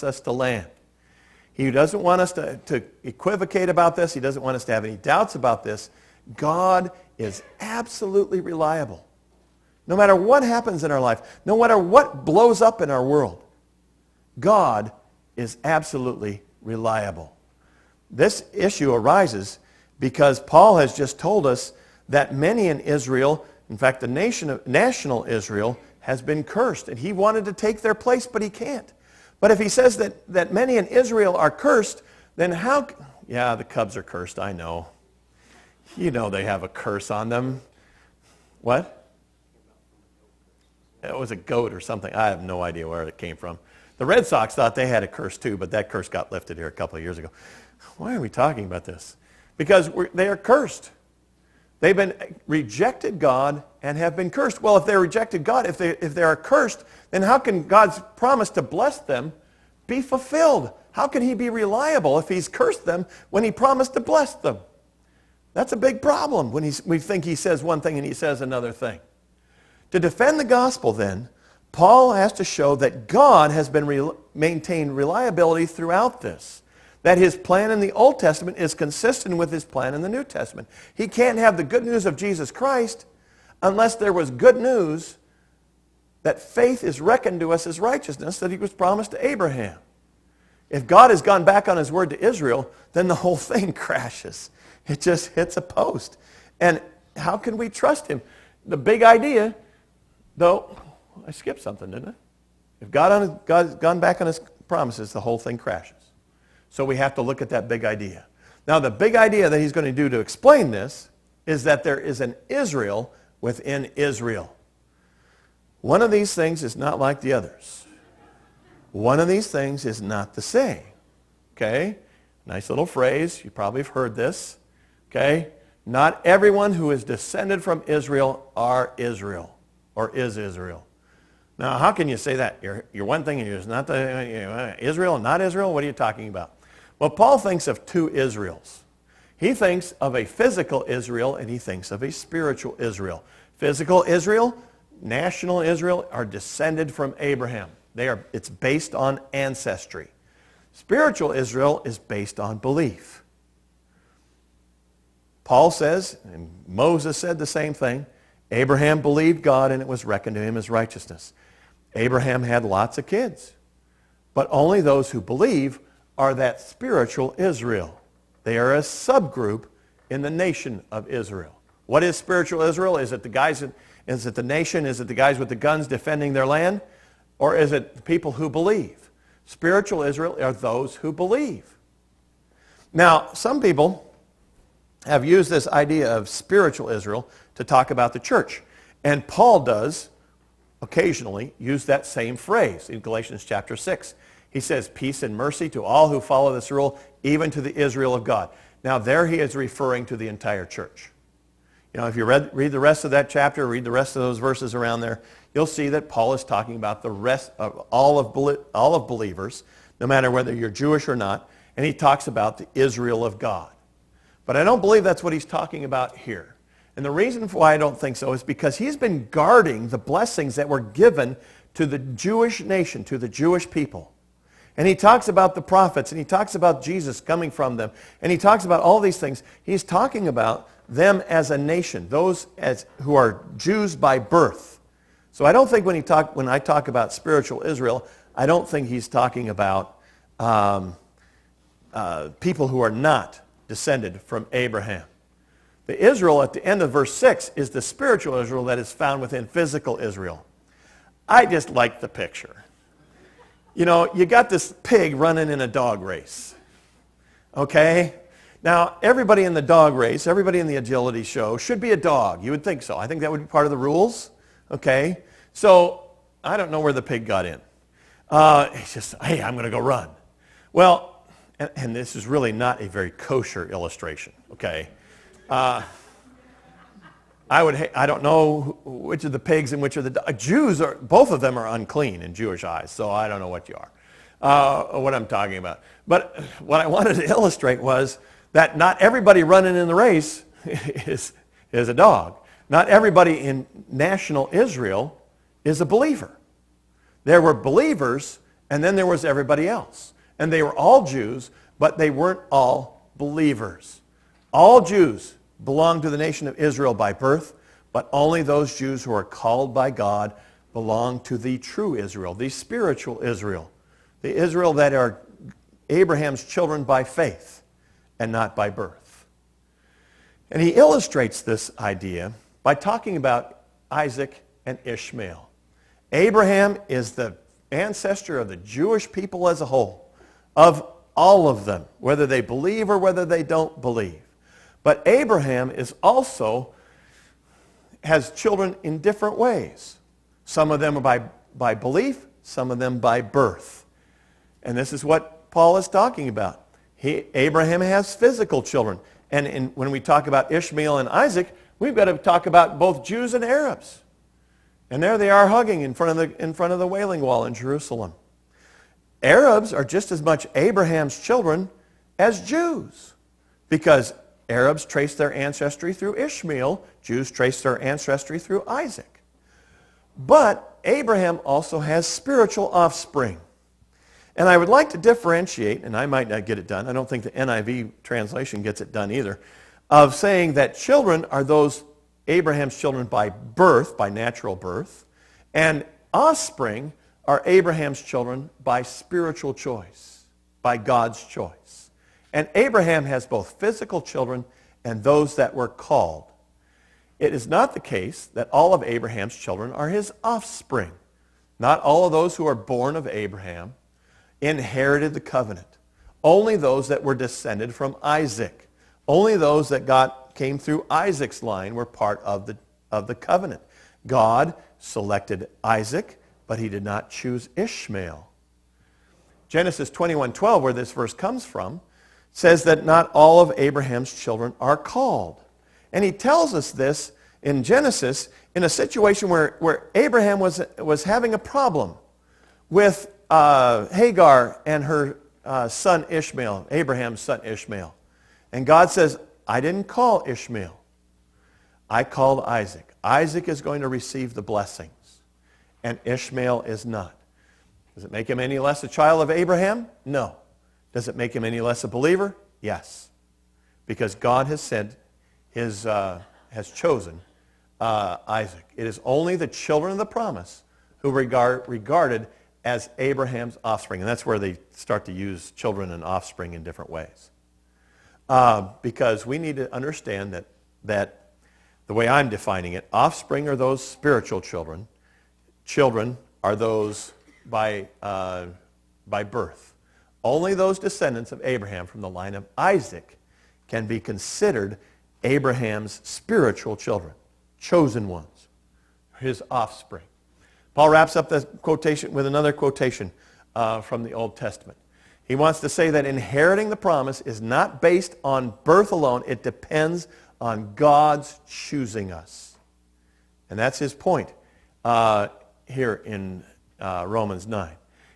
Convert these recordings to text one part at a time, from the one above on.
us to land. He doesn't want us to equivocate about this. He doesn't want us to have any doubts about this. God is absolutely reliable. No matter what happens in our life, no matter what blows up in our world, God is absolutely reliable. This issue arises because Paul has just told us that many in Israel, in fact, the national Israel, has been cursed. And he wanted to take their place, but he can't. But if he says that many in Israel are cursed, then how... Yeah, the Cubs are cursed, I know. You know they have a curse on them. What? It was a goat or something. I have no idea where it came from. The Red Sox thought they had a curse too, but that curse got lifted here a couple of years ago. Why are we talking about this? Because they are cursed. They've been rejected God and have been cursed. Well, if they rejected God, if they are cursed, then how can God's promise to bless them be fulfilled? How can he be reliable if he's cursed them when he promised to bless them? That's a big problem when we think he says one thing and he says another thing. To defend the gospel then, Paul has to show that God has been maintained reliability throughout this. That his plan in the Old Testament is consistent with his plan in the New Testament. He can't have the good news of Jesus Christ unless there was good news that faith is reckoned to us as righteousness that he was promised to Abraham. If God has gone back on his word to Israel, then the whole thing crashes. It just hits a post. And how can we trust him? The big idea, though, I skipped something, didn't I? If God's gone back on his promises, the whole thing crashes. So we have to look at that big idea. Now, the big idea that he's going to do to explain this is that there is an Israel within Israel. One of these things is not like the others. One of these things is not the same. Okay? Nice little phrase. You probably have heard this. Okay? Not everyone who is descended from Israel are Israel or is Israel. Now, how can you say that? You're one thing and you're not Israel and not Israel? What are you talking about? Well, Paul thinks of two Israels. He thinks of a physical Israel and he thinks of a spiritual Israel. Physical Israel, national Israel, are descended from Abraham. It's based on ancestry. Spiritual Israel is based on belief. Paul says, and Moses said the same thing, Abraham believed God and it was reckoned to him as righteousness. Abraham had lots of kids, but only those who believe are that spiritual Israel. They are a subgroup in the nation of Israel. What is spiritual Israel? Is it the nation? Is it the guys with the guns defending their land? Or is it the people who believe? Spiritual Israel are those who believe. Now, some people have used this idea of spiritual Israel to talk about the church. And Paul does occasionally use that same phrase in Galatians chapter 6. He says, peace and mercy to all who follow this rule, even to the Israel of God. Now there he is referring to the entire church. You know, if you read the rest of that chapter, read the rest of those verses around there, you'll see that Paul is talking about the rest of all of believers, no matter whether you're Jewish or not, and he talks about the Israel of God. But I don't believe that's what he's talking about here. And the reason why I don't think so is because he's been guarding the blessings that were given to the Jewish nation, to the Jewish people. And he talks about the prophets, and he talks about Jesus coming from them, and he talks about all these things. He's talking about them as a nation, those who are Jews by birth. So I don't think when I talk about spiritual Israel, I don't think he's talking about people who are not descended from Abraham. The Israel at the end of verse 6 is the spiritual Israel that is found within physical Israel. I just like the picture. You know, you got this pig running in a dog race. Okay? Now, everybody in the dog race, everybody in the agility show should be a dog. You would think so. I think that would be part of the rules. Okay? So, I don't know where the pig got in. He's just, hey, I'm going to go run. Well, and this is really not a very kosher illustration. Okay? I don't know which of the pigs and which of the Jews are. Both of them are unclean in Jewish eyes, so I don't know what you are, what I'm talking about. But what I wanted to illustrate was that not everybody running in the race is a dog. Not everybody in national Israel is a believer. There were believers, And then there was everybody else. And they were all Jews, but they weren't all believers. All Jews belong to the nation of Israel by birth, but only those Jews who are called by God belong to the true Israel, the spiritual Israel, the Israel that are Abraham's children by faith and not by birth. And he illustrates this idea by talking about Isaac and Ishmael. Abraham is the ancestor of the Jewish people as a whole, of all of them, whether they believe or whether they don't believe. But Abraham is also has children in different ways. Some of them are by belief, some of them by birth. And this is what Paul is talking about. Abraham has physical children. And when we talk about Ishmael and Isaac, we've got to talk about both Jews and Arabs. And there they are hugging in front of the Wailing Wall in Jerusalem. Arabs are just as much Abraham's children as Jews, because Arabs trace their ancestry through Ishmael, Jews trace their ancestry through Isaac. But Abraham also has spiritual offspring. And I would like to differentiate, and I might not get it done, I don't think the NIV translation gets it done either, of saying that children are those Abraham's children by birth, by natural birth, and offspring are Abraham's children by spiritual choice, by God's choice. And Abraham has both physical children and those that were called. It is not the case that all of Abraham's children are his offspring. Not all of those who are born of Abraham inherited the covenant. Only those that were descended from Isaac. Only those that came through Isaac's line were part of the covenant. God selected Isaac, but he did not choose Ishmael. Genesis 21:12, where this verse comes from, says that not all of Abraham's children are called. And he tells us this in Genesis in a situation where Abraham was having a problem with Hagar and her son Ishmael, Abraham's son Ishmael. And God says, I didn't call Ishmael. I called Isaac. Isaac is going to receive the blessings, and Ishmael is not. Does it make him any less a child of Abraham? No. Does it make him any less a believer? Yes. Because God has said, has chosen Isaac. It is only the children of the promise who regarded as Abraham's offspring. And that's where they start to use children and offspring in different ways. Because we need to understand that the way I'm defining it, offspring are those spiritual children. Children are those by birth. Only those descendants of Abraham from the line of Isaac can be considered Abraham's spiritual children, chosen ones, his offspring. Paul wraps up the quotation with another quotation from the Old Testament. He wants to say that inheriting the promise is not based on birth alone. It depends on God's choosing us. And that's his point here in Romans 9.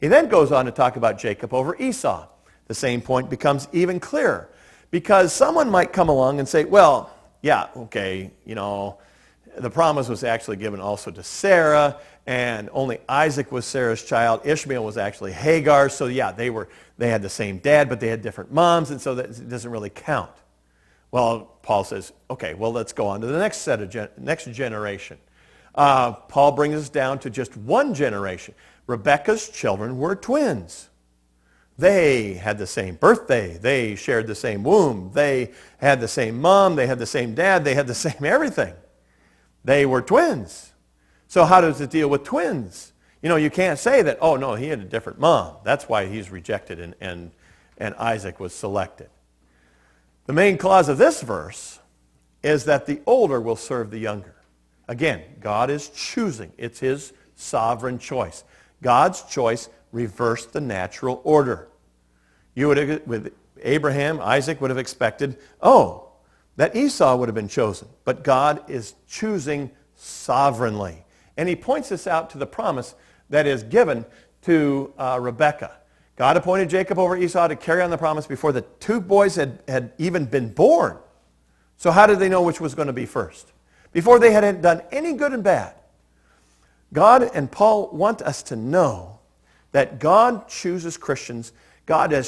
He then goes on to talk about Jacob over Esau. The same point becomes even clearer, because someone might come along and say, well, yeah, okay, the promise was actually given also to Sarah, and only Isaac was Sarah's child. Ishmael was actually Hagar's, so yeah, they had the same dad, but they had different moms, and so that doesn't really count. Well, Paul says, okay, well, let's go on to the next generation. Paul brings us down to just one generation. Rebekah's children were twins. They had the same birthday. They shared the same womb. They had the same mom. They had the same dad. They had the same everything. They were twins. So how does it deal with twins? You can't say that, oh, no, he had a different mom. That's why he's rejected and Isaac was selected. The main clause of this verse is that the older will serve the younger. Again, God is choosing. It's his sovereign choice. God's choice reversed the natural order. With Abraham, Isaac would have expected, that Esau would have been chosen. But God is choosing sovereignly. And he points this out to the promise that is given to Rebekah. God appointed Jacob over Esau to carry on the promise before the two boys had even been born. So how did they know which was going to be first? Before they had done any good and bad. God and Paul want us to know that God chooses Christians. God has